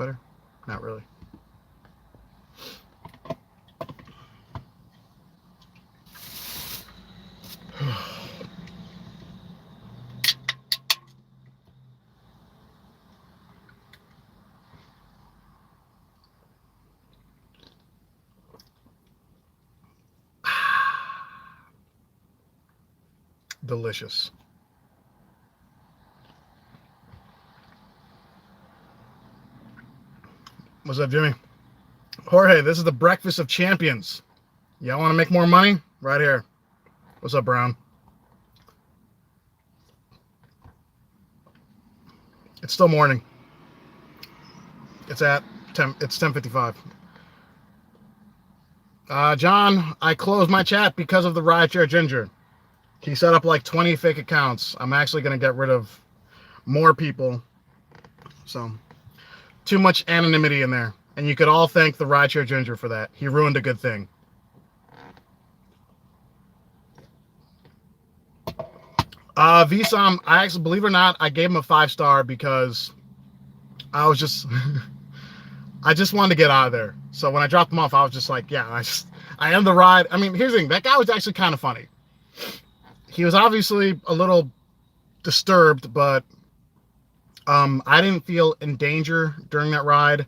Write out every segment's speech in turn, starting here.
better? Not really. Delicious. What's up, Jimmy? Jorge, this is the breakfast of champions. Y'all want to make more money? Right here. What's up, Brown? It's still morning. It's at 10. It's 10:55. John, I closed my chat because of the Rideshare Ginger. He set up like 20 fake accounts. I'm actually going to get rid of more people. So, too much anonymity in there. And you could all thank the Rideshare Ginger for that. He ruined a good thing. VSOM, I actually, believe it or not, I gave him a 5-star because I was just, I just wanted to get out of there. So when I dropped him off, I was just like, yeah, I am the ride. I mean, here's the thing. That guy was actually kind of funny. He was obviously a little disturbed, but I didn't feel in danger during that ride.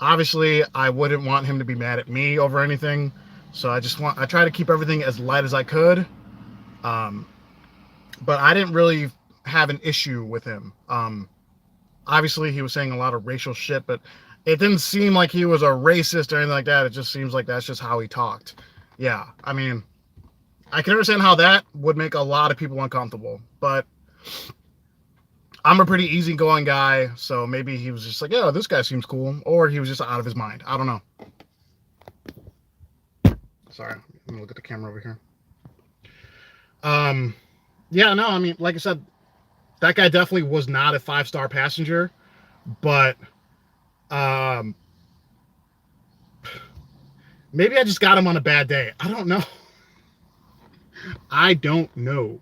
Obviously, I wouldn't want him to be mad at me over anything. So I try to keep everything as light as I could. But I didn't really have an issue with him. Obviously, he was saying a lot of racial shit, but it didn't seem like he was a racist or anything like that. It just seems like that's just how he talked. Yeah, I mean, I can understand how that would make a lot of people uncomfortable, but I'm a pretty easygoing guy, so maybe he was just like, yeah, this guy seems cool, or he was just out of his mind. I don't know. Sorry, let me look at the camera over here. Yeah, no, I mean, like I said, that guy definitely was not a 5-star passenger, but maybe I just got him on a bad day. I don't know. I don't know.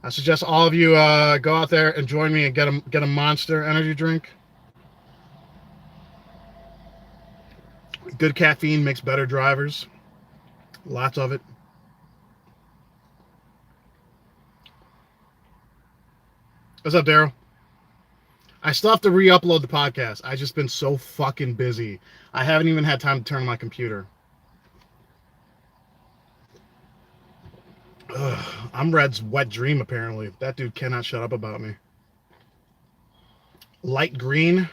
I suggest all of you go out there and join me and get a Monster energy drink. Good caffeine makes better drivers. Lots of it. What's up, Daryl? I still have to re-upload the podcast. I've just been so fucking busy. I haven't even had time to turn on my computer. Ugh, I'm Red's wet dream, apparently. That dude cannot shut up about me. Light green.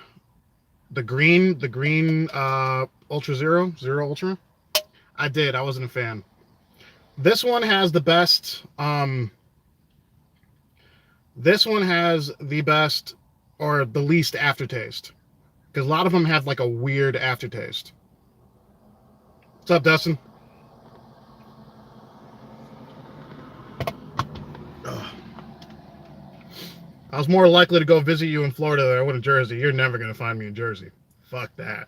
The green Ultra Zero Ultra. I did. I wasn't a fan. This one has the best. This one has the best or the least aftertaste, because a lot of them have like a weird aftertaste. What's up, Dustin? Ugh. I was more likely to go visit you in Florida than I would in Jersey. You're never going to find me in Jersey. Fuck that.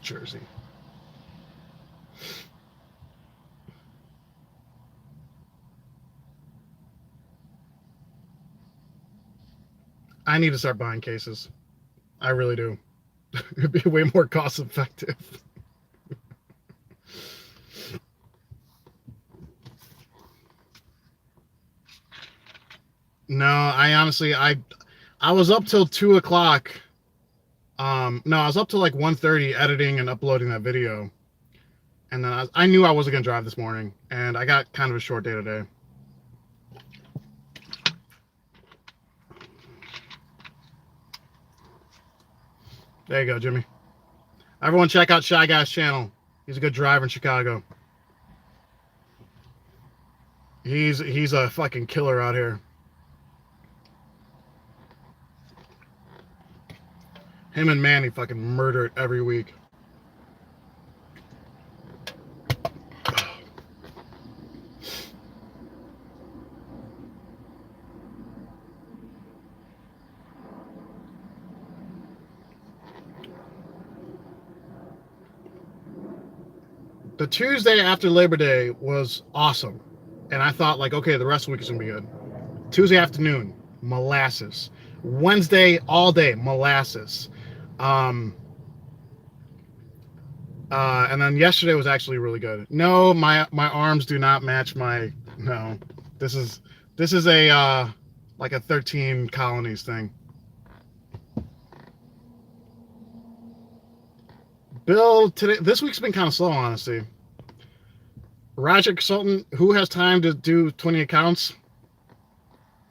Jersey. I need to start buying cases. I really do. It'd be way more cost effective. No, I honestly, I was up till 2 o'clock. No, I was up till like 1:30 editing and uploading that video. And then I knew I wasn't going to drive this morning. And I got kind of a short day today. There you go, Jimmy. Everyone check out Shy Guy's channel. He's a good driver in Chicago. He's a fucking killer out here. Him and Manny fucking murder it every week. The Tuesday after Labor Day was awesome. And I thought, like, okay, the rest of the week is going to be good. Tuesday afternoon, molasses. Wednesday, all day, molasses. And then yesterday was actually really good. No, my arms do not match my. No, this is a like a 13 colonies thing. Bill, this week's been kind of slow, honestly. Roger Consultant, who has time to do 20 accounts?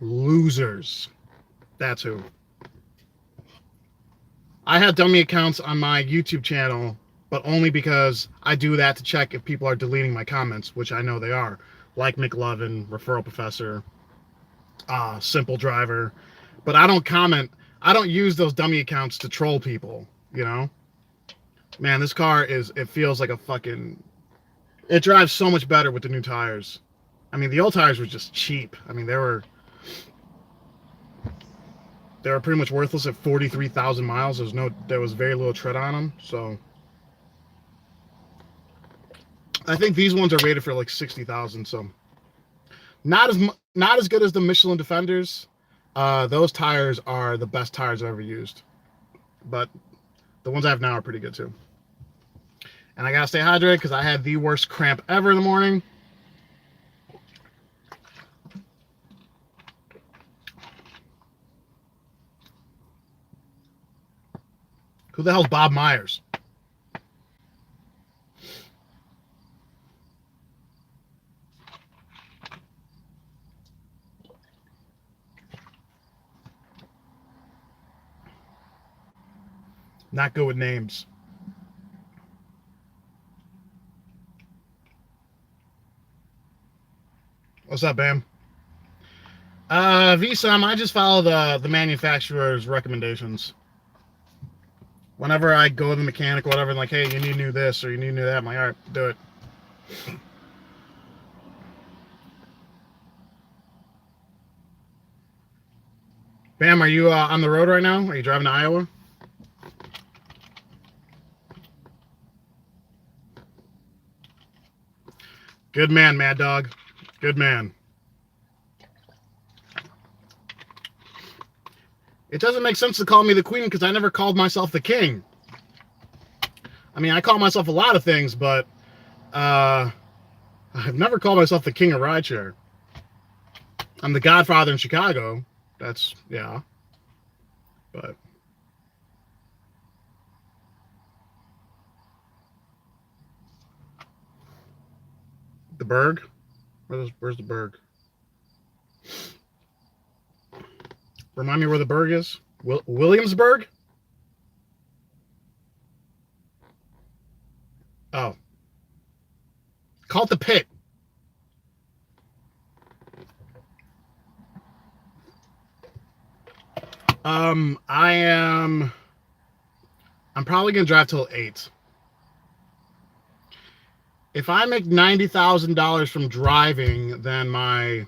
Losers. That's who. I have dummy accounts on my YouTube channel, but only because I do that to check if people are deleting my comments, which I know they are. Like McLovin, Referral Professor, Simple Driver. But I don't comment. I don't use those dummy accounts to troll people, you know? Man, this car it feels like a fucking... It drives so much better with the new tires. I mean, the old tires were just cheap. I mean, they were pretty much worthless at 43,000 miles. There was very little tread on them. So I think these ones are rated for like 60,000. So not as good as the Michelin Defenders. Those tires are the best tires I've ever used. But the ones I have now are pretty good too. And I gotta stay hydrated because I had the worst cramp ever in the morning. Who the hell's Bob Myers? Not good with names. What's up, Bam? VSOM, I just follow the manufacturer's recommendations. Whenever I go to the mechanic or whatever, like, hey, you need to do this or you need to do that, I'm like, all right, do it. Bam, are you on the road right now? Are you driving to Iowa? Good man, Mad Dog. Good man. It doesn't make sense to call me the queen because I never called myself the king. I mean, I call myself a lot of things, but I've never called myself the king of rideshare. I'm the Godfather in Chicago. That's, yeah. But the Berg? Where's the Berg? Remind me where the Berg is? Williamsburg? Oh. Call it the Pit. I'm probably gonna drive till 8. If I make $90,000 from driving, then my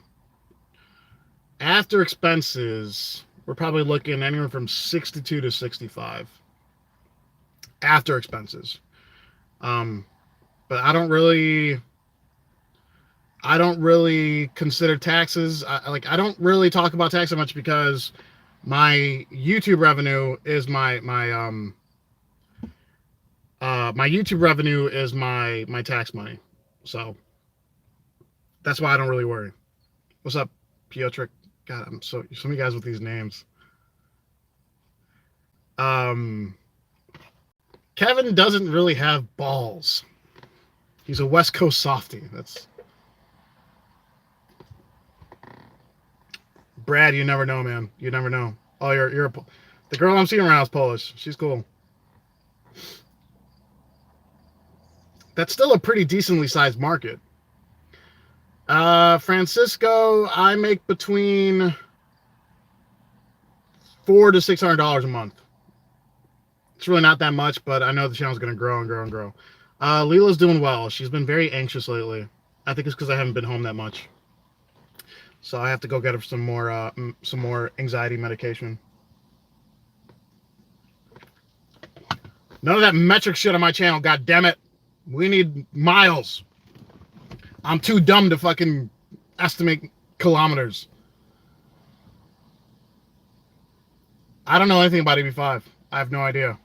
after expenses, we're probably looking anywhere from 62 to 65 after expenses. But I don't really consider taxes. I don't really talk about taxes much because my YouTube revenue is my YouTube revenue is my tax money. So that's why I don't really worry. What's up, Piotrek? God, I'm so many guys with these names. Kevin doesn't really have balls. He's a West Coast softie. That's Brad. You never know, man. You never know. Oh, you're the girl I'm seeing around is Polish. She's cool. That's still a pretty decently sized market. Francisco, I make between $400 to $600 a month. It's really not that much, but I know the channel's going to grow and grow and grow. Leela's doing well. She's been very anxious lately. I think it's because I haven't been home that much. So I have to go get her some more anxiety medication. None of that metric shit on my channel, god damn it. We need miles. I'm too dumb to fucking estimate kilometers. I don't know anything about EB5. I have no idea.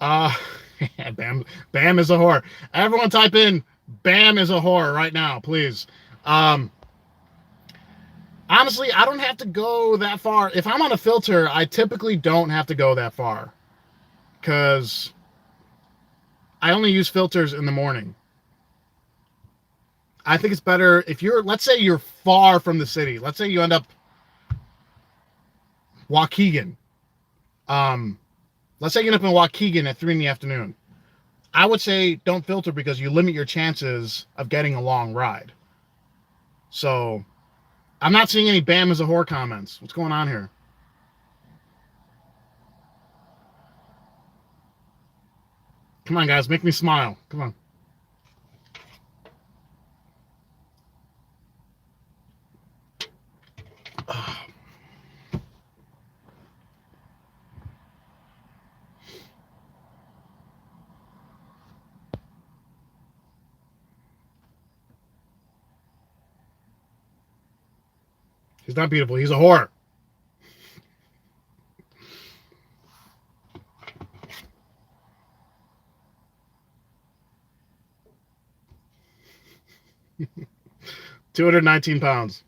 Uh, Bam is a whore. Everyone type in Bam is a whore right now, please. Honestly, I don't have to go that far. If I'm on a filter, I typically don't have to go that far because I only use filters in the morning. I think it's better if you're, let's say you're far from the city. Let's say you end up Waukegan. Let's say you end up in Waukegan at 3 in the afternoon. I would say don't filter because you limit your chances of getting a long ride. So I'm not seeing any Bam is a whore comments. What's going on here? Come on, guys. Make me smile. Come on. He's not beautiful. He's a whore. £219.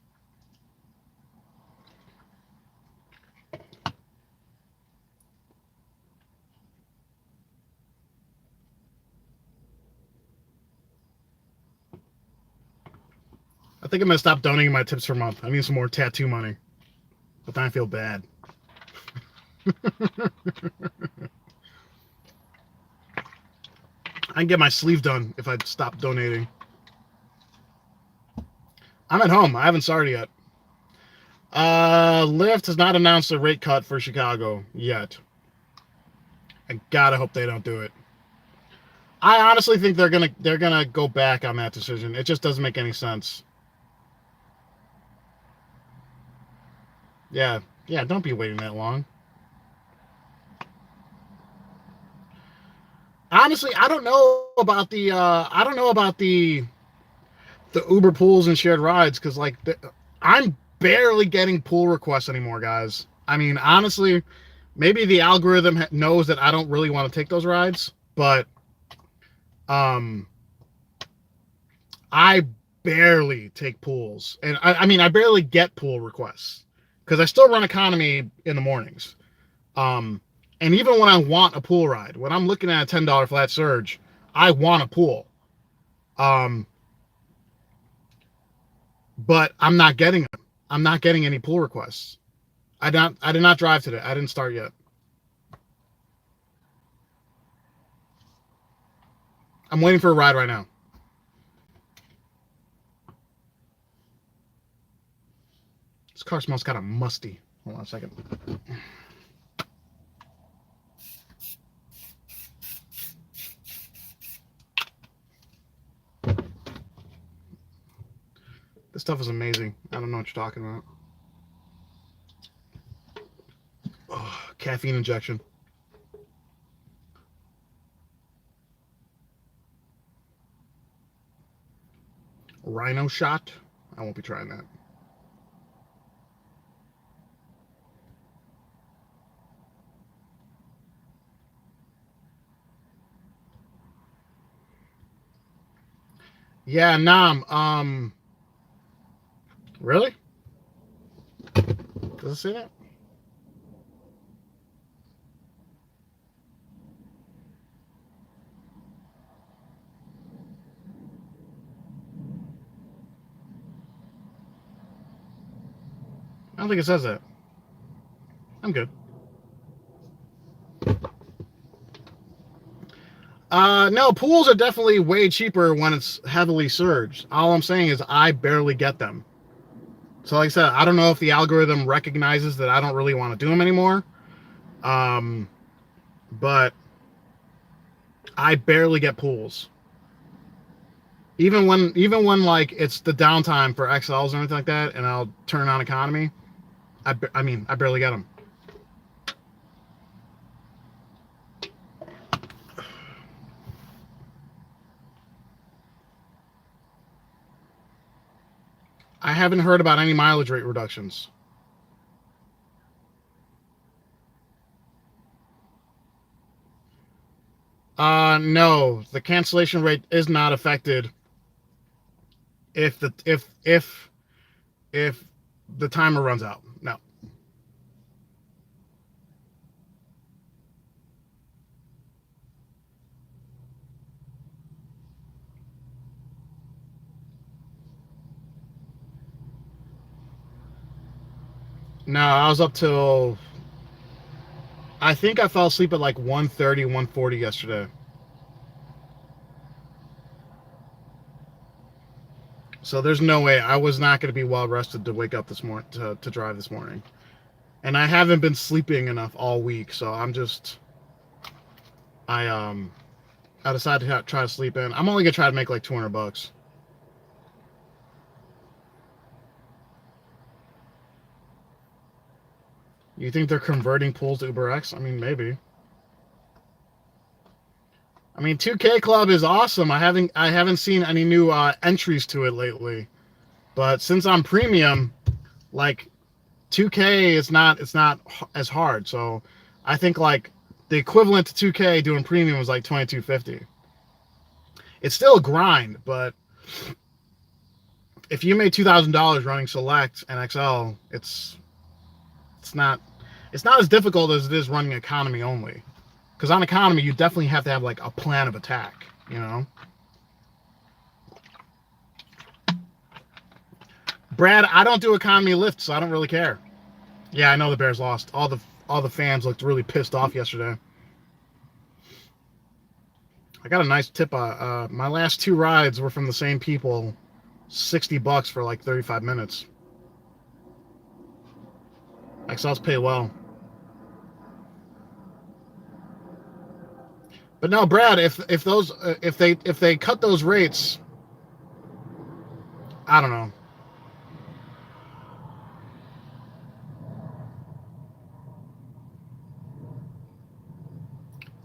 I think I'm gonna stop donating my tips per month. I need some more tattoo money, but then I feel bad. I can get my sleeve done if I stop donating. I'm at home. I haven't started yet. Lyft has not announced a rate cut for Chicago yet. I gotta hope they don't do it. I honestly think they're gonna go back on that decision. It just doesn't make any sense. Yeah, don't be waiting that long. Honestly, I don't know about the Uber pools and shared rides because like I'm barely getting pool requests anymore, guys. I mean, honestly, maybe the algorithm knows that I don't really want to take those rides, but I barely take pools, and I mean I barely get pool requests because I still run economy in the mornings. And even when I want a pool ride, when I'm looking at a $10 flat surge, I want a pool. But I'm not getting them. I'm not getting any pool requests. I did not drive today. I didn't start yet. I'm waiting for a ride right now. This car smells kind of musty. Hold on a second. This stuff is amazing. I don't know what you're talking about. Oh, caffeine injection. Rhino shot. I won't be trying that. Yeah, Nam. Really? Does it say that? I don't think it says that. I'm good. No, pools are definitely way cheaper when it's heavily surged. All I'm saying is I barely get them. So like I said, I don't know if the algorithm recognizes that I don't really want to do them anymore. But I barely get pools. Even when like it's the downtime for XLs or anything like that, and I'll turn on economy, I barely get them. haven't heard about any mileage rate reductions. No, the cancellation rate is not affected if if the timer runs out. No. No, I was up till I think I fell asleep at like 1:30, 1:40 yesterday. So there's no way I was not going to be well rested to wake up this morning to drive this morning. And I haven't been sleeping enough all week, so I I decided to try to sleep in. I'm only gonna try to make like $200. You think they're converting pools to UberX? I mean, maybe. I mean, 2K Club is awesome. I haven't seen any new entries to it lately, but since I'm premium, like 2K is not it's not as hard. So I think like the equivalent to 2K doing premium was like 22.50. It's still a grind, but if you made $2,000 running Select and XL, it's not it's not as difficult as it is running economy only. Because on economy, you definitely have to have like a plan of attack, you know. Brad, I don't do economy lift, so I don't really care. Yeah, I know the Bears lost. All the fans looked really pissed off yesterday. I got a nice tip. My last two rides were from the same people. $60 for like 35 minutes. XLs pay well. But no, Brad, if they cut those rates, I don't know.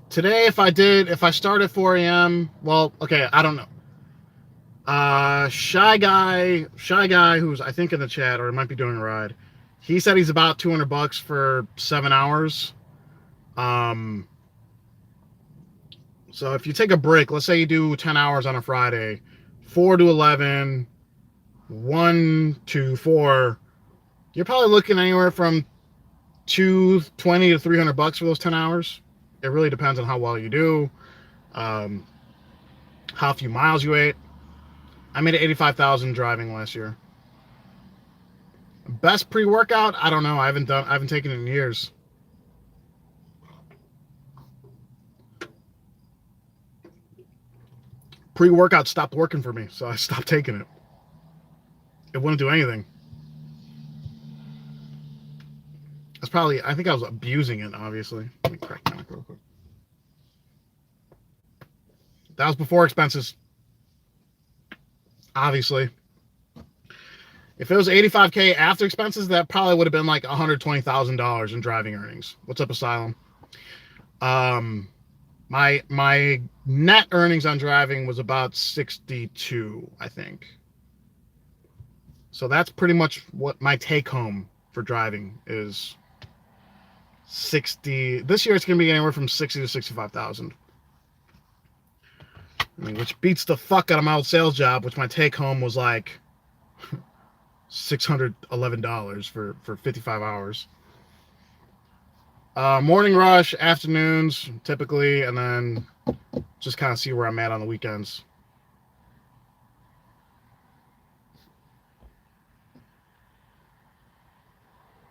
Today, if I start at 4 a.m., well, okay, I don't know. Shy guy, who's I think in the chat or it might be doing a ride. He said he's about $200 for 7 hours. Um, so if you take a break, let's say you do 10 hours on a Friday, 4 to 11, 1 to 4, you're probably looking anywhere from 220 to $300 for those 10 hours. It really depends on how well you do, um, how few miles you ate. I made 85,000 driving last year. Best pre-workout? I don't know. I haven't taken it in years. Pre-workout stopped working for me, so I stopped taking it. It wouldn't do anything. I think I was abusing it, obviously. Let me crack my neck real quick. That was before expenses. Obviously. If it was 85K after expenses, that probably would have been like $120,000 in driving earnings. What's up, Asylum? My net earnings on driving was about 62, I think. So that's pretty much what my take home for driving is. 60. This year it's going to be anywhere from 60 to 65,000. I mean, which beats the fuck out of my old sales job, which my take home was like $611 for 55 hours. Morning rush, afternoons typically, and then just kind of see where I'm at on the weekends.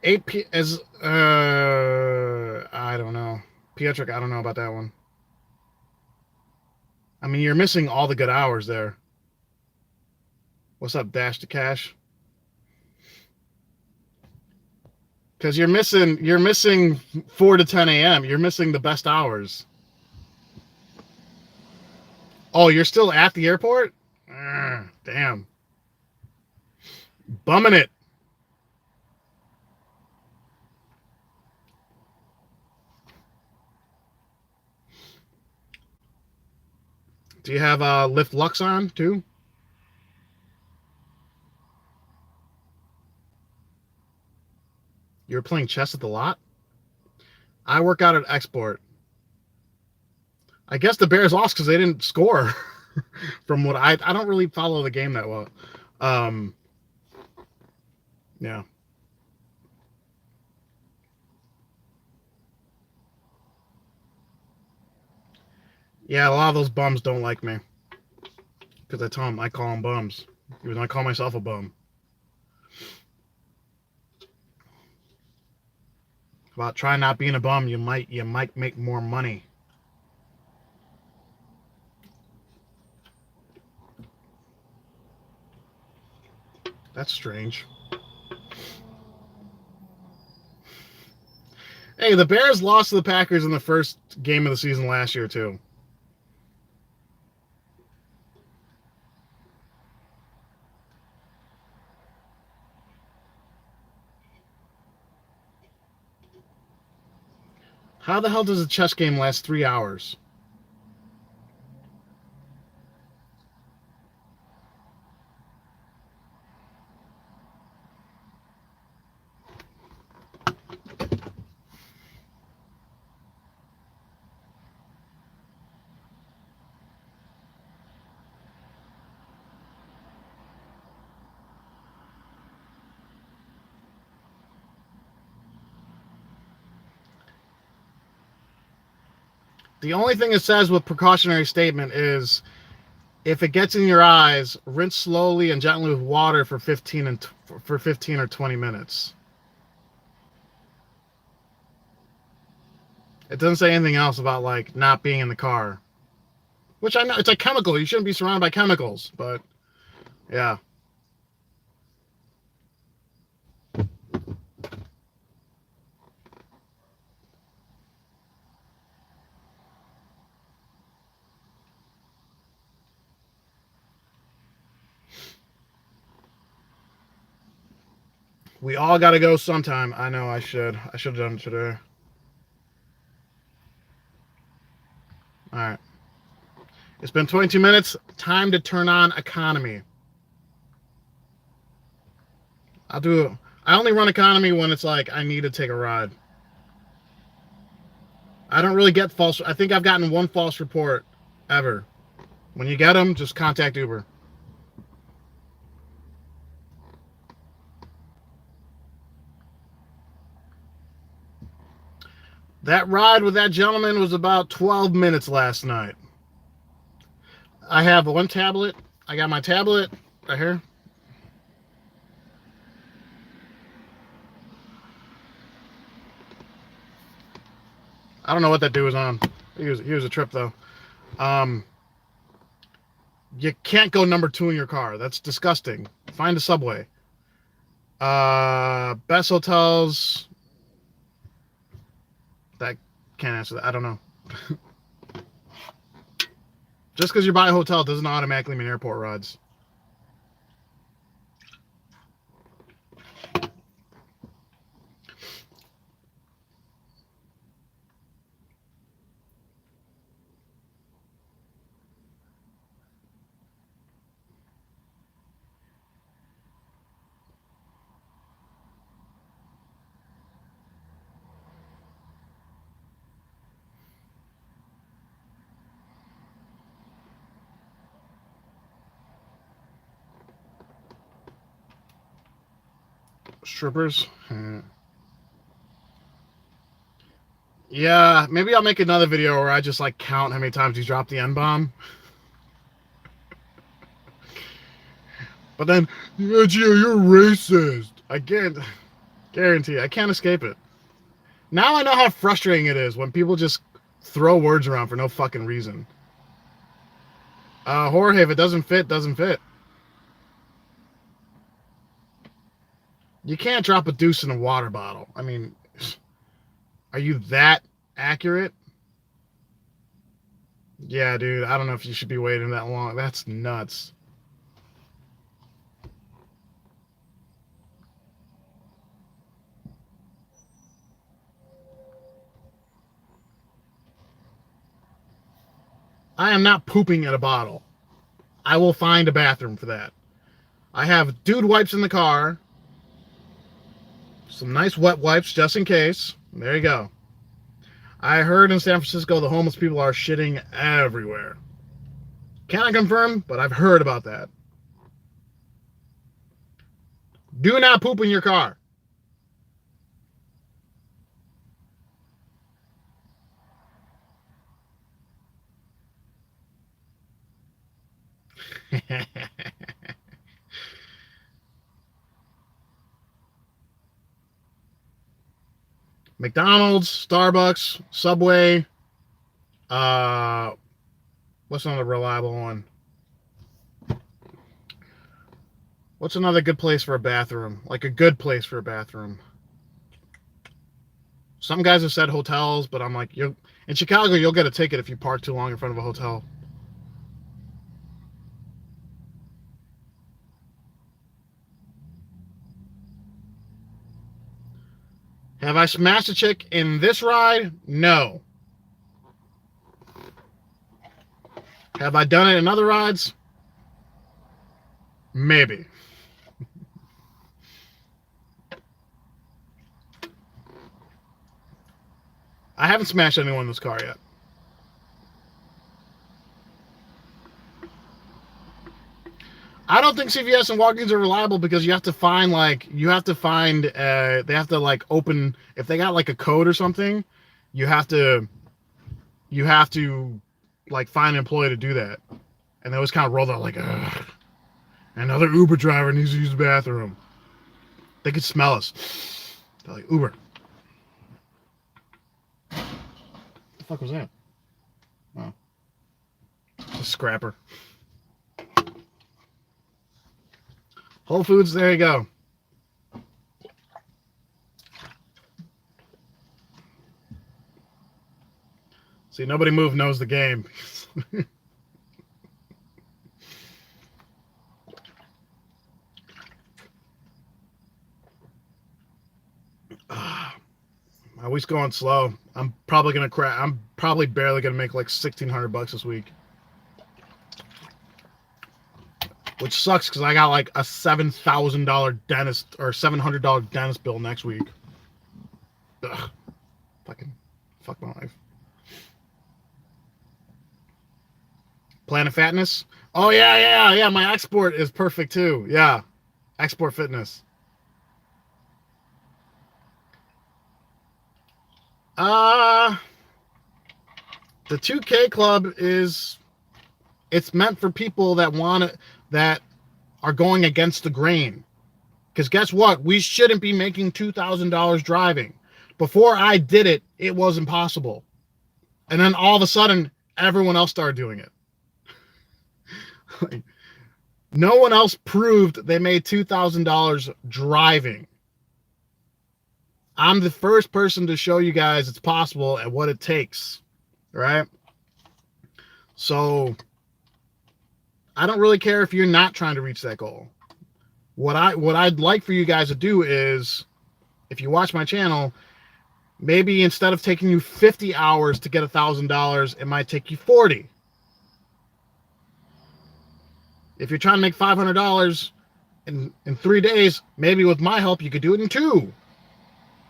8 as I don't know. Pietrick, I don't know about that one. I mean, you're missing all the good hours there. What's up, Dash to Cash? Because you're missing 4 to 10 a.m. You're missing the best hours. Oh, you're still at the airport? Damn. Bumming it. Do you have Lyft Lux on too? You're playing chess at the lot? I work out at Export. I guess the Bears lost because they didn't score. From what I don't really follow the game that well. Yeah. Yeah, a lot of those bums don't like me. Because I call them bums. Even though I call myself a bum. About trying not being a bum, you might make more money. That's strange. Hey, the Bears lost to the Packers in the first game of the season last year, too. How the hell does a chess game last 3 hours? The only thing it says with precautionary statement is if it gets in your eyes, rinse slowly and gently with water for 15 or 20 minutes. It doesn't say anything else about like not being in the car. Which I know it's a chemical. You shouldn't be surrounded by chemicals, but yeah. We all got to go sometime. I know I should. I should have done it today. All right. It's been 22 minutes. Time to turn on economy. I only run economy when it's like I need to take a ride. I don't really get false. I think I've gotten one false report ever. When you get them, just contact Uber. That ride with that gentleman was about 12 minutes last night. I have one tablet. I got my tablet right here. I don't know what that dude was on. He was a trip though. You can't go number 2 in your car. That's disgusting. Find a subway. Best hotels. That can't answer that. I don't know. Just because you buy a hotel doesn't automatically mean airport rides. Strippers. Yeah, maybe I'll make another video where I just like count how many times he dropped the N-bomb. But then, yeah, Gio, you're racist. I can't guarantee. I can't escape it. Now I know how frustrating it is when people just throw words around for no fucking reason. Jorge, if it doesn't fit, doesn't fit. You can't drop a deuce in a water bottle. I mean, are you that accurate? Yeah, dude, I don't know if you should be waiting that long. That's nuts. I am not pooping in a bottle. I will find a bathroom for that. I have dude wipes in the car. Some nice wet wipes just in case. There you go. I heard in San Francisco the homeless people are shitting everywhere. Can't confirm, but I've heard about that. Do not poop in your car. McDonald's, Starbucks, Subway. What's another reliable one? What's another good place for a bathroom? Like a good place for a bathroom. Some guys have said hotels, but I'm like, in Chicago, you'll get a ticket if you park too long in front of a hotel. Have I smashed a chick in this ride? No. Have I done it in other rides? Maybe. I haven't smashed anyone in this car yet. I don't think CVS and Walgreens are reliable because you have to find they have to like open, if they got like a code or something, you have to like find an employee to do that. And they always kind of roll out like, ugh, another Uber driver needs to use the bathroom. They could smell us. They're like, Uber. What the fuck was that? Oh. It's a scrapper. Whole Foods, there you go. See, Nobody Move knows the game. My week's going slow. I'm probably gonna crack. I'm probably barely gonna make like $1,600 this week, which sucks because I got like a $7,000 dentist or $700 dentist bill next week. Ugh. Fuck my life. Planet Fatness. Oh yeah. My export is perfect too. Yeah, Export Fitness. The 2K Club it's meant for people that are going against the grain. Because guess what? We shouldn't be making $2,000 driving. Before I did it, it was impossible. And then all of a sudden, everyone else started doing it. Like, no one else proved they made $2,000 driving. I'm the first person to show you guys it's possible and what it takes, right? So I don't really care if you're not trying to reach that goal. What I'd like for you guys to do is, if you watch my channel, maybe instead of taking you 50 hours to get $1,000, it might take you 40. If you're trying to make $500 in 3 days, maybe with my help, you could do it in 2.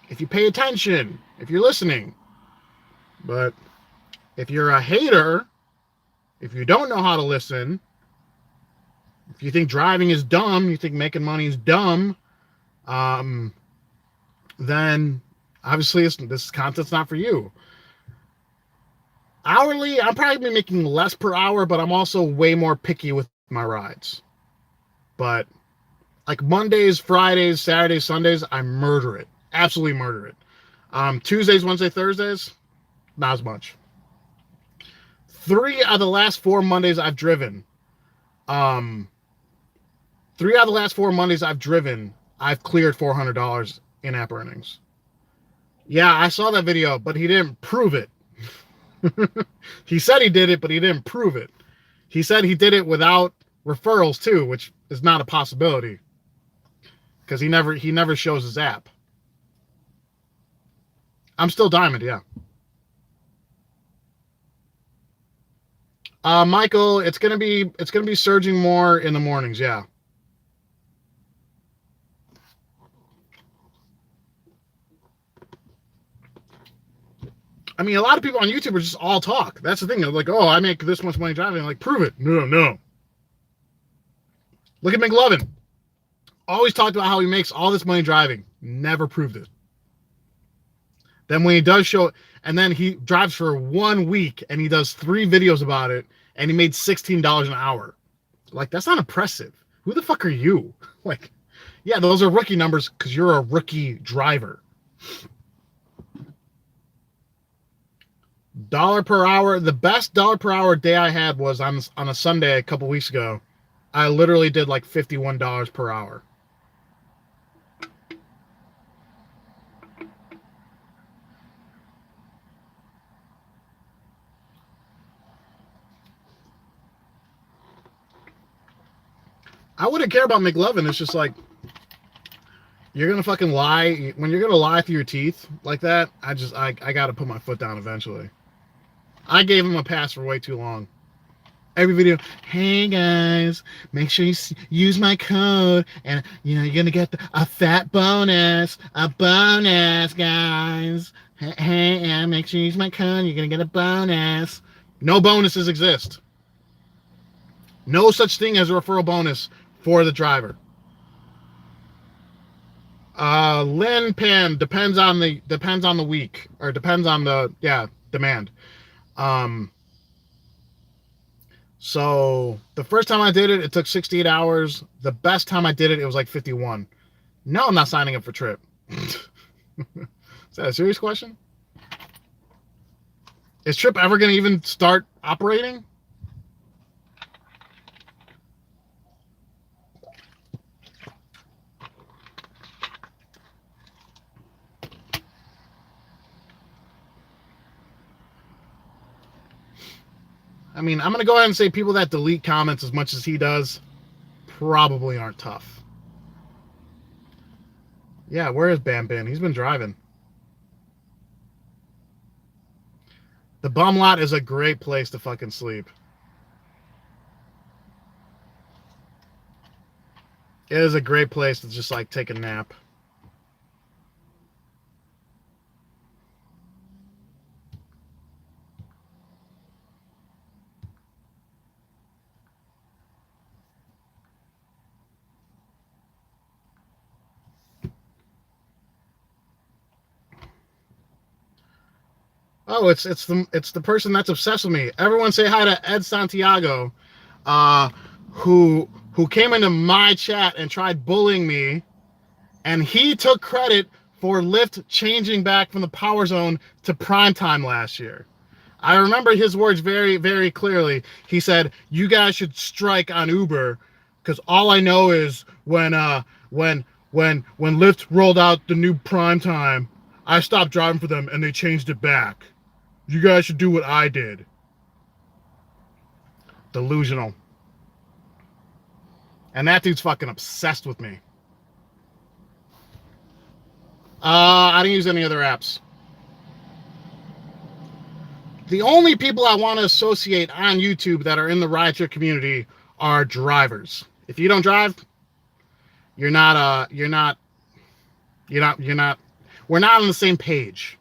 If you pay attention, if you're listening. But if you're a hater, if you don't know how to listen, if you think driving is dumb, you think making money is dumb, then obviously this content's not for you. Hourly, I'm probably making less per hour, but I'm also way more picky with my rides. But like Mondays, Fridays, Saturdays, Sundays, I murder it. Absolutely murder it. Tuesdays, Wednesdays, Thursdays, not as much. 3 out of the last 4 Mondays I've driven, 3 out of the last 4 Mondays I've driven, I've cleared $400 in-app earnings. Yeah, I saw that video, but he didn't prove it. He said he did it, but he didn't prove it. He said he did it without referrals too, which is not a possibility because he never shows his app. I'm still Diamond, yeah. Michael, it's gonna be surging more in the mornings, yeah. I mean, a lot of people on YouTube are just all talk. That's the thing. They're like, oh, I make this much money driving. Like, prove it. No. Look at McLovin. Always talked about how he makes all this money driving. Never proved it. Then when he does show, and then he drives for 1 week and he does 3 videos about it, and he made $16 an hour. Like, that's not impressive. Who the fuck are you? Like, yeah, those are rookie numbers because you're a rookie driver. Dollar per hour. The best dollar per hour day I had was on a Sunday a couple weeks ago. I literally did like $51 per hour. I wouldn't care about McLovin. It's just like, you're gonna fucking lie. When you're gonna lie through your teeth like that, I gotta put my foot down eventually. I gave him a pass for way too long. Every video, hey guys, make sure you use my code, and you're gonna get a fat bonus, guys. Hey, yeah, make sure you use my code. You're gonna get a bonus. No bonuses exist. No such thing as a referral bonus for the driver. Lin Pan depends on the week, or depends on the demand. So the first time I did it, it took 68 hours. The best time I did it, it was like 51. No, I'm not signing up for Trip. Is that a serious question? Is Trip ever going to even start operating? I mean, I'm going to go ahead and say people that delete comments as much as he does probably aren't tough. Yeah, where is Bam Bin? He's been driving. The bum lot is a great place to fucking sleep. It is a great place to just like take a nap. Oh, it's the person that's obsessed with me. Everyone say hi to Ed Santiago, who came into my chat and tried bullying me, and he took credit for Lyft changing back from the power zone to prime time last year. I remember his words very, very clearly. He said, "You guys should strike on Uber, because all I know is when Lyft rolled out the new prime time, I stopped driving for them and they changed it back. You guys should do what I did." Delusional. And that dude's fucking obsessed with me. I didn't use any other apps. The only people I want to associate on YouTube that are in the rideshare community are drivers. If you don't drive, we're not on the same page.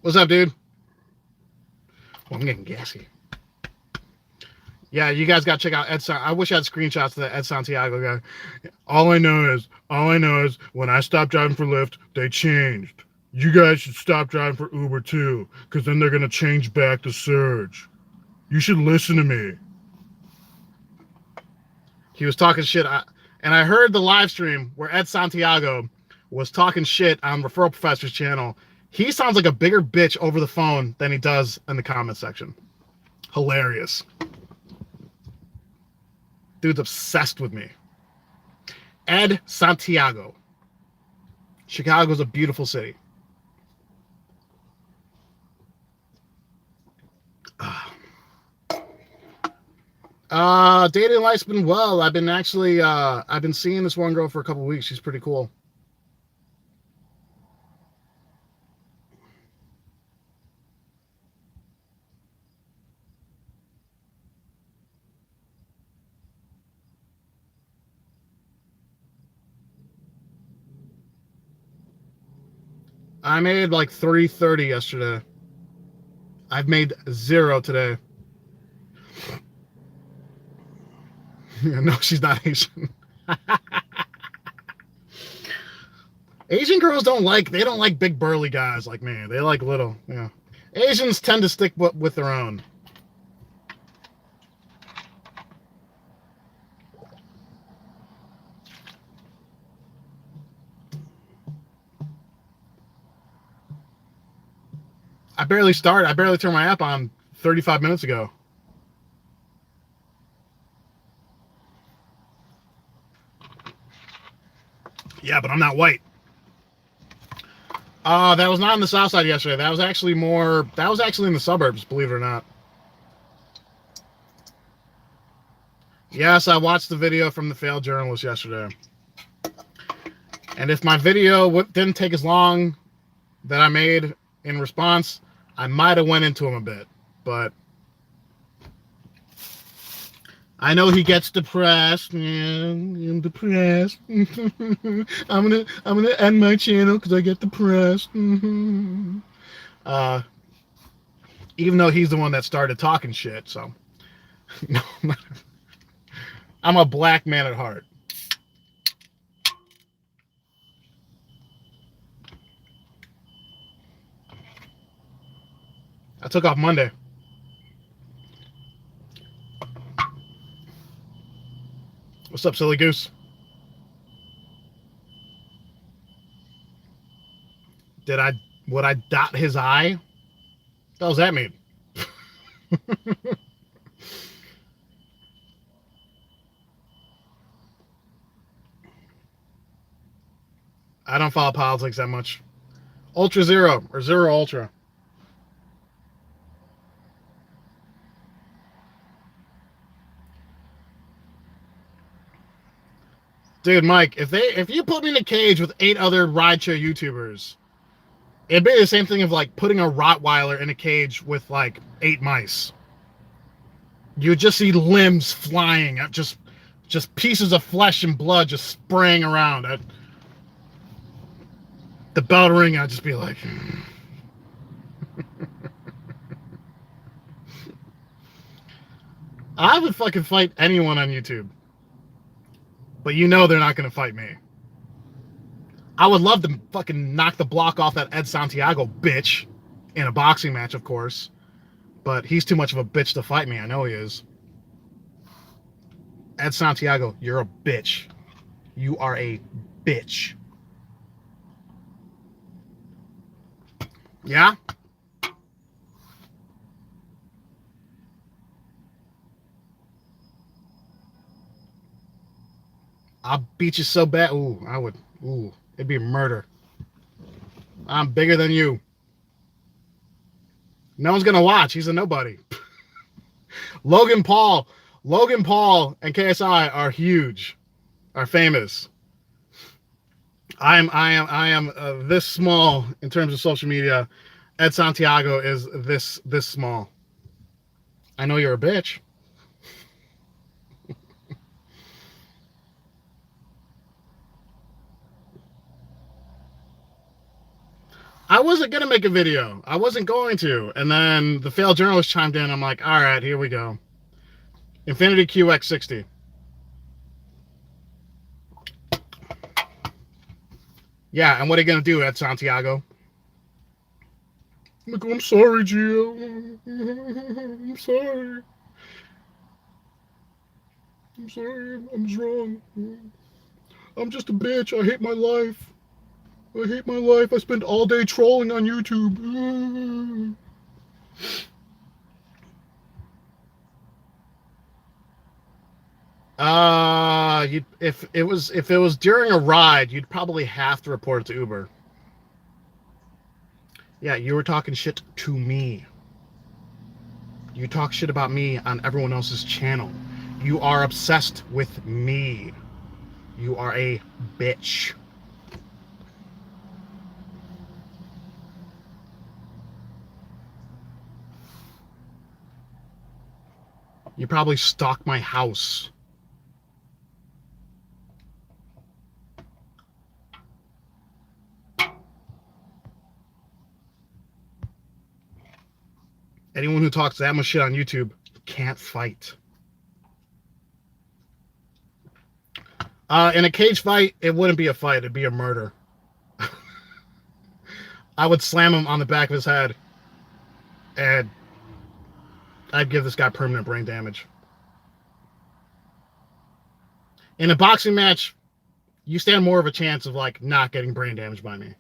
What's up, dude? Well, I'm getting gassy. Yeah, you guys got to check out Ed. I wish I had screenshots of the Ed Santiago guy. All I know is when I stopped driving for Lyft, they changed. You guys should stop driving for Uber too, because then they're gonna change back the surge. You should listen to me. He was talking shit, and I heard the live stream where Ed Santiago was talking shit on Referral Professor's channel. He sounds like a bigger bitch over the phone than he does in the comment section. Hilarious. Dude's obsessed with me. Ed Santiago. Chicago's a beautiful city. Dating life's been well. I've been seeing this one girl for a couple weeks. She's pretty cool. I made like 330 yesterday. I've made 0 today. No, she's not Asian. Asian girls don't like big burly guys like me. They like little. Yeah. Asians tend to stick with their own. I barely started. I barely turned my app on 35 minutes ago. Yeah, but I'm not white. That was not on the south side yesterday. That was actually in the suburbs, believe it or not. Yes, I watched the video from the failed journalist yesterday. And if my video didn't take as long that I made in response, I might have went into him a bit. But I know he gets depressed. Yeah, I'm depressed. I'm gonna end my channel because I get depressed. Even though he's the one that started talking shit, so no, I'm a black man at heart. I took off Monday. What's up, silly goose? Would I dot his eye? What the hell does that mean? I don't follow politics that much. Ultra Zero or Zero Ultra. Dude, Mike, if you put me in a cage with 8 other rideshare YouTubers, it'd be the same thing of like putting a Rottweiler in a cage with like 8 mice. You would just see limbs flying, just pieces of flesh and blood just spraying around. The bell ring, I'd just be like, I would fucking fight anyone on YouTube. But you know they're not going to fight me. I would love to fucking knock the block off that Ed Santiago bitch in a boxing match, of course. But he's too much of a bitch to fight me. I know he is. Ed Santiago, you're a bitch. You are a bitch. Yeah? I'll beat you so bad. Ooh, I would. Ooh, it'd be murder. I'm bigger than you. No one's gonna watch. He's a nobody. Logan Paul and KSI are huge, are famous. I am this small in terms of social media. Ed Santiago is this small. I know you're a bitch. I wasn't going to make a video. I wasn't going to. And then the failed journalist chimed in. I'm like, all right, here we go. Infinity QX60. Yeah, and what are you going to do, Ed Santiago? I'm like, I'm sorry, Gio. I'm sorry. I'm sorry. I'm just wrong. I'm just a bitch. I hate my life. I hate my life. I spend all day trolling on YouTube. If it was during a ride, you'd probably have to report it to Uber. Yeah, you were talking shit to me. You talk shit about me on everyone else's channel. You are obsessed with me. You are a bitch. You probably stalk my house. Anyone who talks that much shit on YouTube can't fight. In a cage fight, it wouldn't be a fight. It'd be a murder. I would slam him on the back of his head, and I'd give this guy permanent brain damage. In a boxing match, you stand more of a chance of like not getting brain damage by me.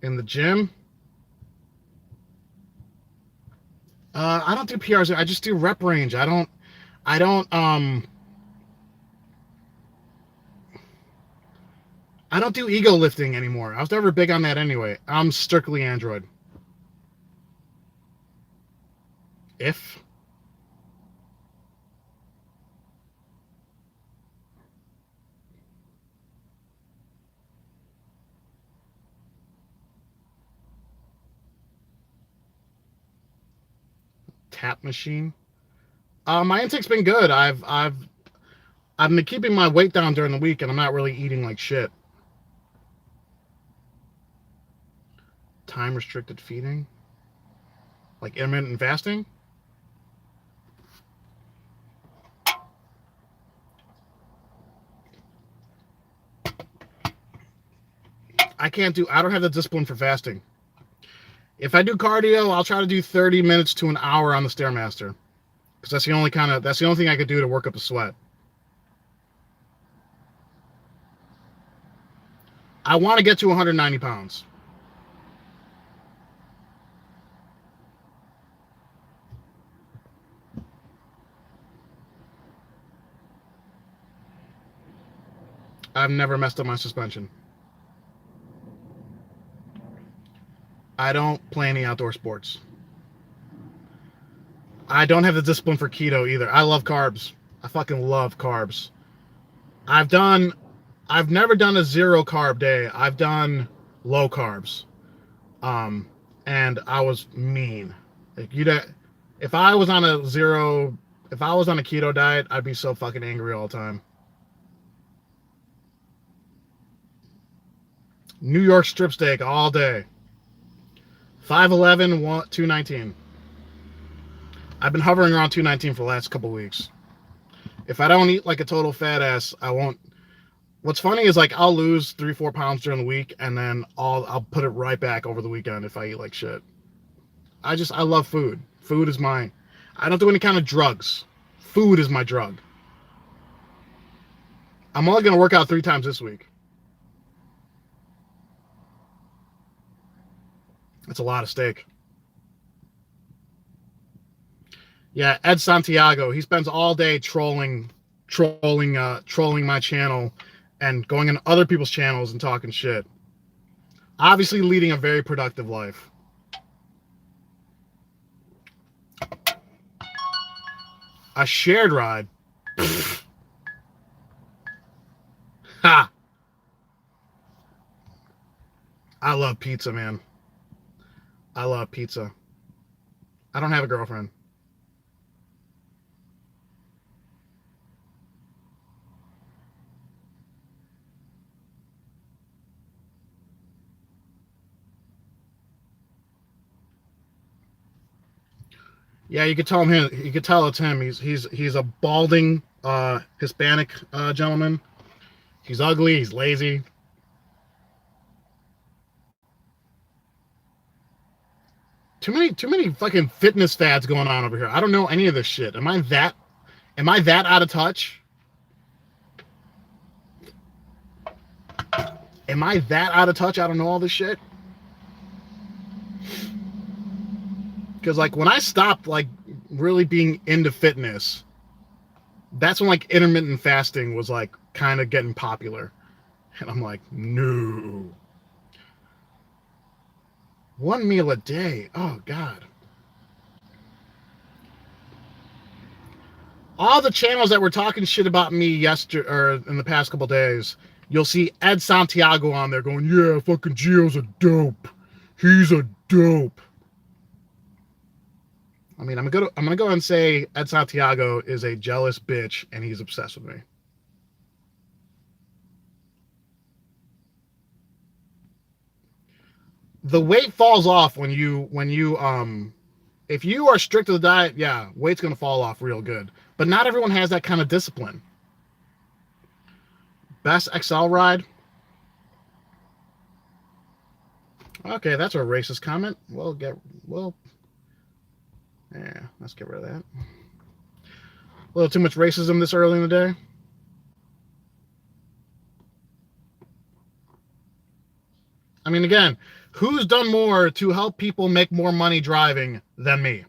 In the gym, I don't do PRs. I just do rep range. I don't do ego lifting anymore. I was never big on that anyway. I'm strictly Android. If tap machine. My intake's been good. I've been keeping my weight down during the week, and I'm not really eating like shit. Time restricted feeding, like intermittent fasting. I don't have the discipline for fasting. If I do cardio, I'll try to do 30 minutes to an hour on the Stairmaster, because that's the only thing I could do to work up a sweat. I want to get to 190 pounds. I've never messed up my suspension. I don't play any outdoor sports. I don't have the discipline for keto either. I love carbs. I fucking love carbs. I've never done a 0 carb day. I've done low carbs. And I was mean. Like if I was on a keto diet, I'd be so fucking angry all the time. New York strip steak all day. 5'11", 219. I've been hovering around 219 for the last couple weeks. If I don't eat like a total fat ass, I won't. What's funny is like I'll lose 3-4 pounds during the week, and then I'll put it right back over the weekend if I eat like shit. I love food. Food is mine. I don't do any kind of drugs. Food is my drug. I'm only going to work out 3 times this week. That's a lot of steak. Yeah, Ed Santiago, he spends all day trolling my channel and going on other people's channels and talking shit. Obviously leading a very productive life. A shared ride. Ha! I love pizza, man. I love pizza. I don't have a girlfriend. Yeah, you could tell him. You could tell it's him. He's a balding Hispanic gentleman. He's ugly. He's lazy. Too many fucking fitness fads going on over here. I don't know any of this shit. Am I that out of touch? Am I that out of touch? I don't know all this shit. Because like when I stopped like really being into fitness, that's when like intermittent fasting was like kind of getting popular. And I'm like, no. 1 meal a day. Oh God. All the channels that were talking shit about me yesterday or in the past couple days, you'll see Ed Santiago on there going, yeah, fucking Gio's a dope. He's a dope. I mean, I'm gonna go and say Ed Santiago is a jealous bitch, and he's obsessed with me. The weight falls off when you if you are strict to the diet, yeah, weight's gonna fall off real good. But not everyone has that kind of discipline. Best XL ride. Okay, that's a racist comment. Yeah, let's get rid of that. A little too much racism this early in the day. I mean, again, who's done more to help people make more money driving than me?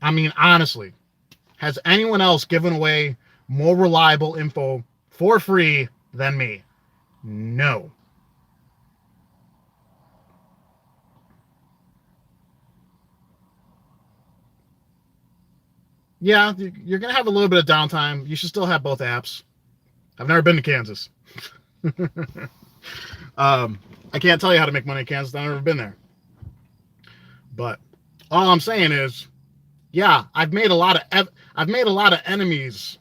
I mean, honestly, has anyone else given away more reliable info for free than me? No. Yeah, you're going to have a little bit of downtime. You should still have both apps. I've never been to Kansas. I can't tell you how to make money in Kansas. I've never been there. But all I'm saying is, yeah, I've made a lot of enemies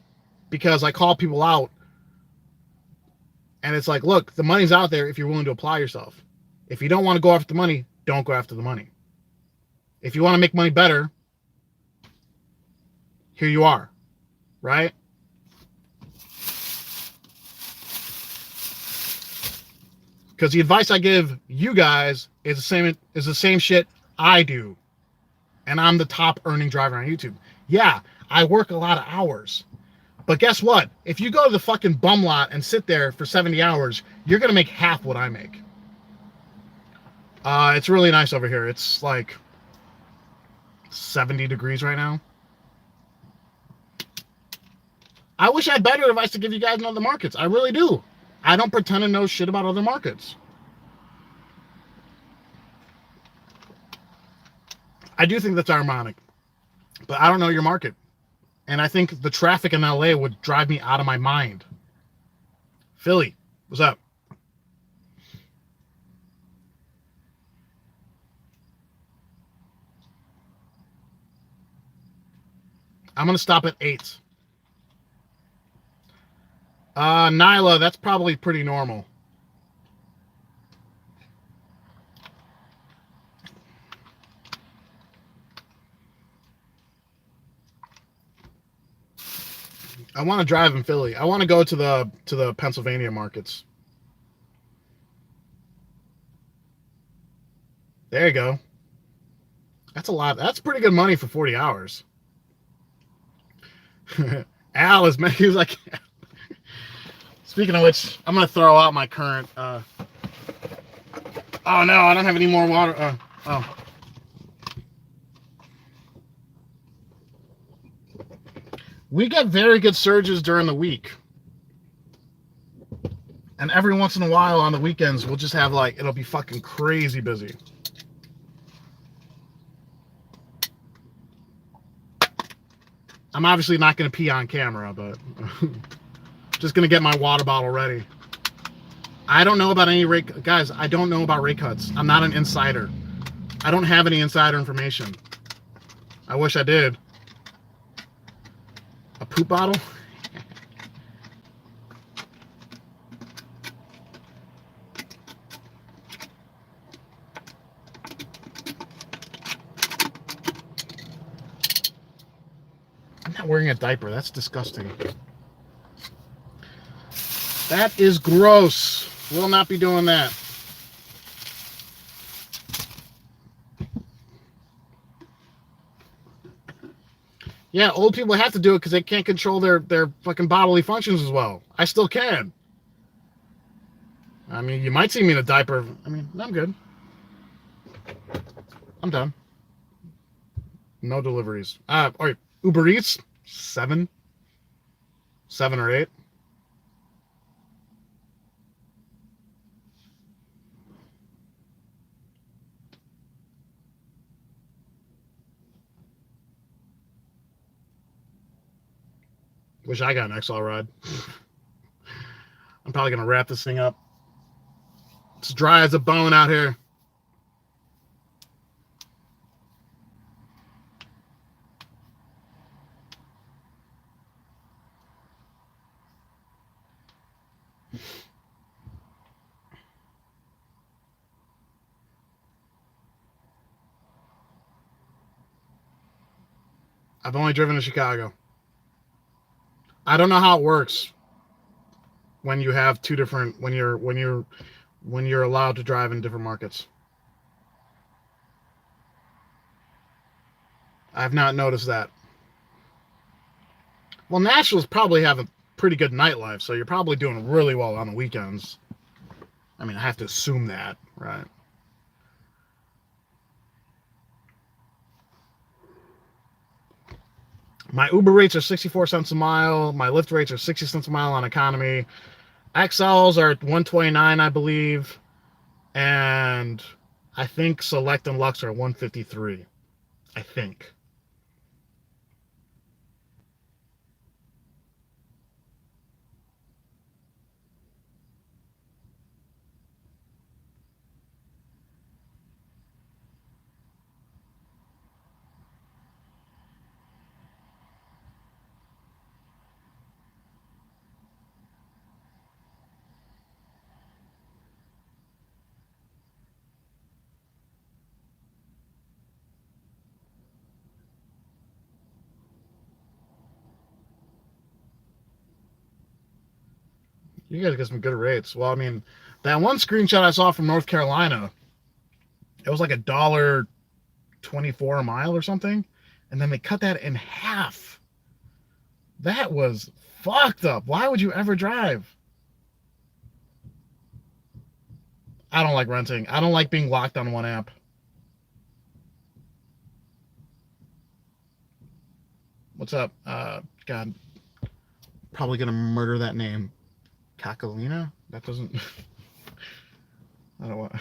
because I call people out. And it's like, look, the money's out there if you're willing to apply yourself. If you don't want to go after the money, don't go after the money. If you want to make money better, here you are, right? Because the advice I give you guys is the same shit I do. And I'm the top earning driver on YouTube. Yeah, I work a lot of hours. But guess what? If you go to the fucking bum lot and sit there for 70 hours, you're going to make half what I make. It's really nice over here. It's like 70 degrees right now. I wish I had better advice to give you guys in other markets. I really do. I don't pretend to know shit about other markets. I do think that's ironic, but I don't know your market. And I think the traffic in LA would drive me out of my mind. Philly, what's up? I'm going to stop at 8. Nyla, that's probably pretty normal. I want to drive in Philly. I want to go to the Pennsylvania markets. There you go. That's a lot. That's pretty good money for 40 hours. Al is he was like. Speaking of which, I'm gonna throw out my current. Oh no, I don't have any more water. Oh. We get very good surges during the week. And every once in a while on the weekends, we'll just have it'll be fucking crazy busy. I'm obviously not going to pee on camera, but just going to get my water bottle ready. I don't know about any rate. Guys, I don't know about rate cuts. I'm not an insider. I don't have any insider information. I wish I did. A poop bottle? I'm not wearing a diaper. That's disgusting. That is gross. Will not be doing that. Yeah, old people have to do it because they can't control their fucking bodily functions as well. I still can. I mean, you might see me in a diaper. I mean, I'm good. I'm done. No deliveries. All right, Uber Eats, 7 or 8. Wish I got an XL ride. I'm probably going to wrap this thing up. It's dry as a bone out here. I've only driven to Chicago. I don't know how it works when you have two different when you're allowed to drive in different markets. I've not noticed that. Well, Nashville's probably have a pretty good nightlife, so you're probably doing really well on the weekends. I mean, I have to assume that, right? My Uber rates are 64 cents a mile. My Lyft rates are 60 cents a mile on economy. XLs are 129, I believe. And I think Select and Lux are 153. I think. You guys get some good rates. Well, I mean, that one screenshot I saw from North Carolina, it was like $1.24 a mile or something, and then they cut that in half. That was fucked up. Why would you ever drive? I don't like renting. I don't like being locked on one app. What's up? God, probably gonna murder that name. Kakalina? That doesn't. I don't want.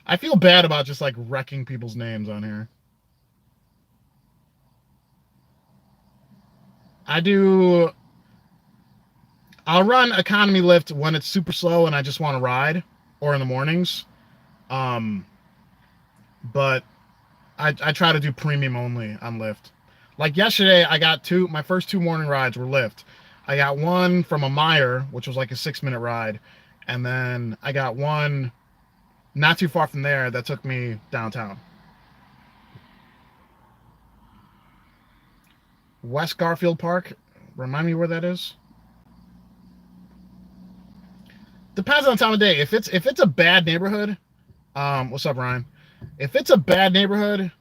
I feel bad about just like wrecking people's names on here. I do. I'll run economy lift when it's super slow and I just want to ride, or in the mornings. Um, but I try to do premium only on Lyft. Like yesterday, I got my first two morning rides were Lyft. I got one from a Meyer, which was like a 6-minute ride. And then I got one not too far from there that took me downtown. West Garfield Park. Remind me where that is. Depends on the time of day. If it's a bad neighborhood, what's up, Ryan? If it's a bad neighborhood,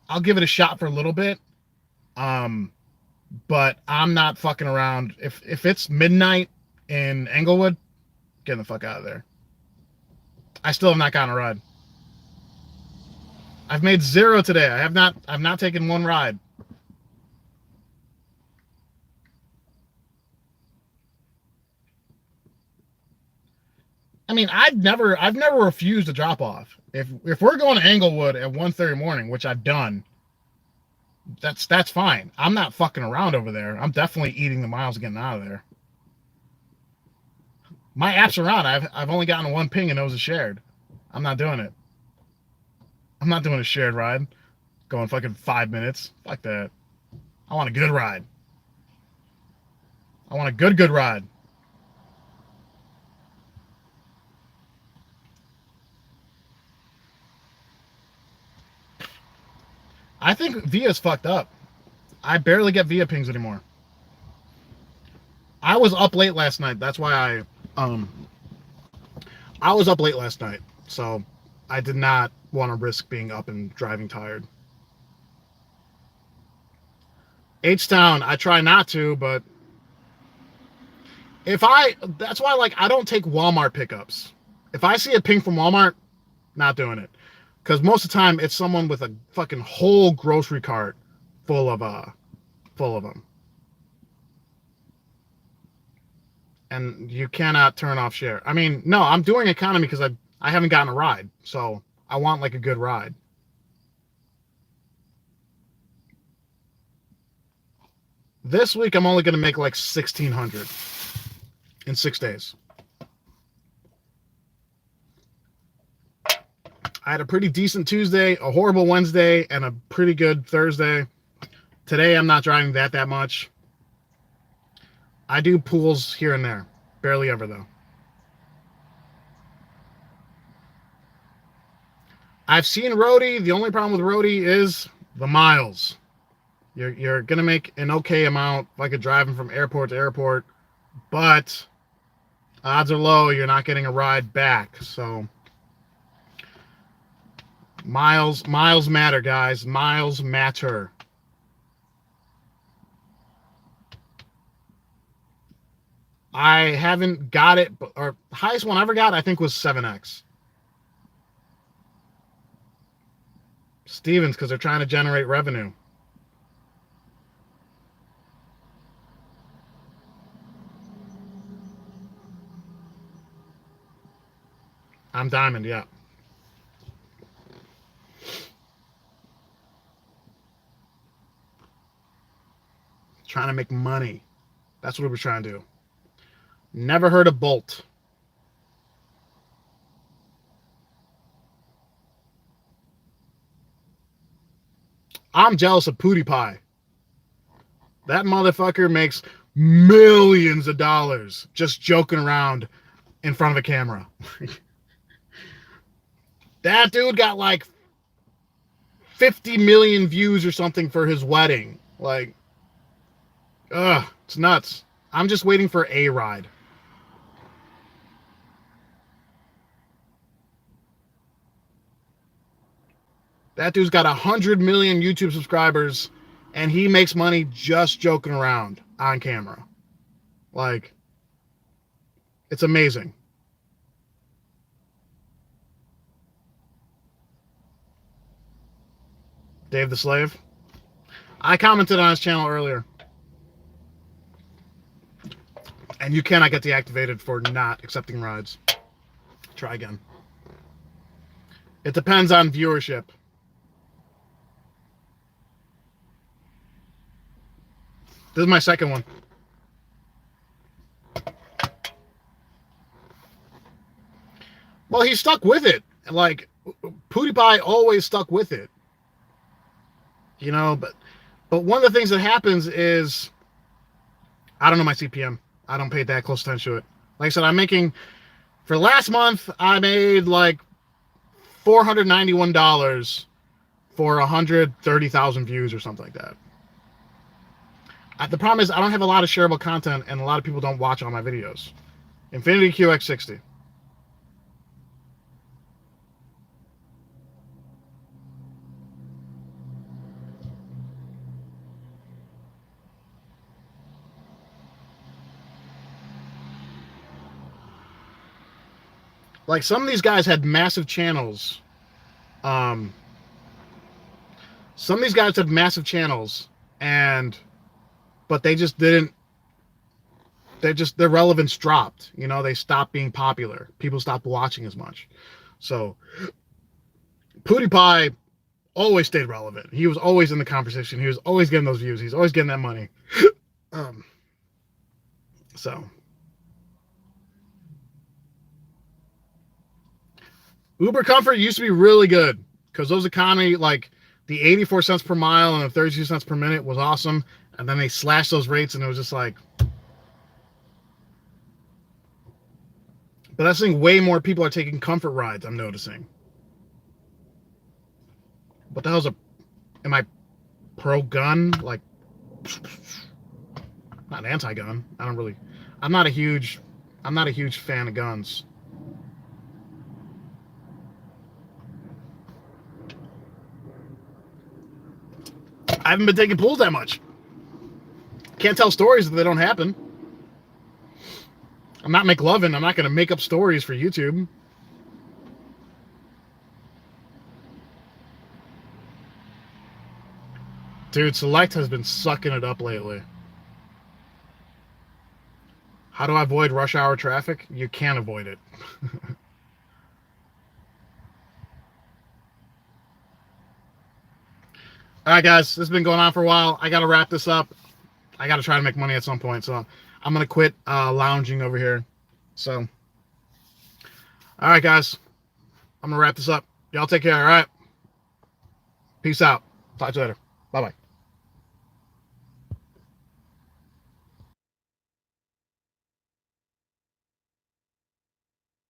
I'll give it a shot for a little bit. But I'm not fucking around. If it's midnight in Englewood, get the fuck out of there. I still have not gotten a ride. I've made 0 today. I've not taken one ride. I mean, I've never refused a drop off. If we're going to Englewood at 1:30 morning, which I've done, that's fine. I'm not fucking around over there. I'm definitely eating the miles and getting out of there. My app's around. I've only gotten one ping and it was a shared. I'm not doing it. I'm not doing a shared ride. Going fucking 5 minutes. Fuck that. I want a good ride. I want a good ride. I think Via's fucked up. I barely get Via pings anymore. I was up late last night. That's why I was up late last night. So I did not want to risk being up and driving tired. H-Town, I try not to, but that's why like I don't take Walmart pickups. If I see a ping from Walmart, not doing it. Because most of the time it's someone with a fucking whole grocery cart full of them. And you cannot turn off share. I mean, no, I'm doing economy because I haven't gotten a ride. So I want like a good ride. This week I'm only gonna make like 1,600 in 6 days. I had a pretty decent Tuesday, a horrible Wednesday, and a pretty good Thursday. Today, I'm not driving that much. I do pools here and there. Barely ever, though. I've seen roadie. The only problem with roadie is the miles. You're gonna make an okay amount, like a driving from airport to airport, but odds are low you're not getting a ride back. So miles matter, guys. Miles matter. I haven't got it, or highest one I ever got, I think, was 7X. Stevens, because they're trying to generate revenue. I'm diamond, yeah. Trying to make money. That's what we're trying to do. Never heard of Bolt. I'm jealous of PewDiePie. That motherfucker makes millions of dollars just joking around in front of a camera. That dude got like 50 million views or something for his wedding. Like, it's nuts. I'm just waiting for a ride. That dude's got 100 million YouTube subscribers, and he makes money just joking around on camera. Like, it's amazing. Dave the Slave. I commented on his channel earlier. And you cannot get deactivated for not accepting rides. Try again. It depends on viewership. This is my second one. Well, he stuck with it. Like, PewDiePie always stuck with it. You know, but one of the things that happens is, I don't know my CPM. I don't pay that close attention to it. Like I said, I'm making, for last month, I made like $491 for 130,000 views or something like that. The problem is I don't have a lot of shareable content, and a lot of people don't watch all my videos. Infinity QX60. Like, some of these guys had massive channels. Some of these guys had massive channels, but they just didn't. Their relevance dropped. You know, they stopped being popular. People stopped watching as much. So PewDiePie always stayed relevant. He was always in the conversation. He was always getting those views. He's always getting that money. So Uber Comfort used to be really good, because those economy, like the 84 cents per mile and the 32 cents per minute, was awesome. And then they slashed those rates, and it was just like, but I think way more people are taking comfort rides, I'm noticing. What the hell's am I pro-gun? Like, not anti-gun. I'm not a huge fan of guns. I haven't been taking pulls that much. Can't tell stories if they don't happen. I'm not McLovin. I'm not going to make up stories for YouTube. Dude, Select has been sucking it up lately. How do I avoid rush hour traffic? You can't avoid it. All right, guys, this has been going on for a while. I got to wrap this up. I got to try to make money at some point, so I'm going to quit lounging over here. So, all right, guys, I'm going to wrap this up. Y'all take care, all right? Peace out. Talk to you later. Bye-bye.